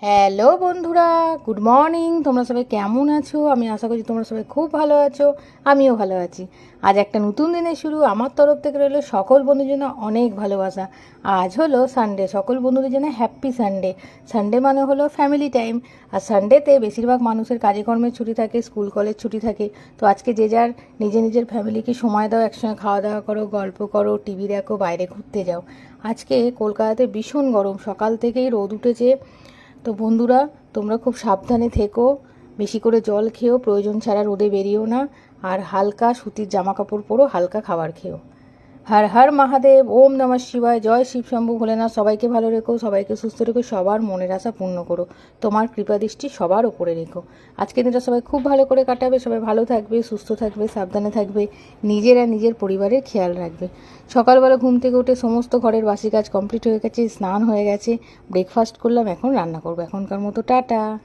Hello বন্ধুরা, good morning. তোমরা সবাই কেমন আছো? আমি আশা করছি তোমরা সবাই খুব ভালো আছো। আমিও ভালো আছি। আজ একটা নতুন দিনের শুরু। আমার তরফ থেকে রইলো সকল বন্ধুদের জন্য অনেক ভালোবাসা। আজ হলো সানডে। সকল বন্ধুদের জন্য হ্যাপি সানডে। সানডে মানে হলো ফ্যামিলি টাইম। আর সানডেতে বেশিরভাগ মানুষের কাজে কর্মের ছুটি থাকে, স্কুল কলেজ ছুটি থাকে। তো আজকে যে যার নিজের ফ্যামিলিকে সময় দাও, একসঙ্গে খাওয়া দাওয়া করো, গল্প করো, টিভি দেখো, বাইরে ঘুরতে যাও। আজকে কলকাতাতে ভীষণ গরম, সকাল থেকেই রোদ উঠেছে। তো বন্ধুরা, তোমরা খুব সাবধানে থেকো, বেশি করে জল খেও, প্রয়োজন ছাড়া রোদে বেরিও না, আর হালকা সুতির জামা কাপড় পরো, হালকা খাবার খেও। হর হর মহাদেব, ওম নমঃ শিবায়, জয় শিব শম্ভু ভোলেনাথ। সবাইকে ভালো রেখো, সবাইকে সুস্থ রেখো, সবার মনের আশা পূর্ণ করো। তোমার কৃপা দৃষ্টি সবার ওপরে রেখো। আজকের দিনটা সবাই খুব ভালো করে কাটাবে, সবাই ভালো থাকবে, সুস্থ থাকবে, সাবধানে থাকবে, নিজেরা নিজের পরিবারের খেয়াল রাখবে। সকালবেলা ঘুম থেকে উঠে সমস্ত ঘরের বাসি কাজ কমপ্লিট হয়ে গেছে, স্নান হয়ে গেছে, ব্রেকফাস্ট করলাম, এখন রান্না করবো। এখনকার মতো টাটা।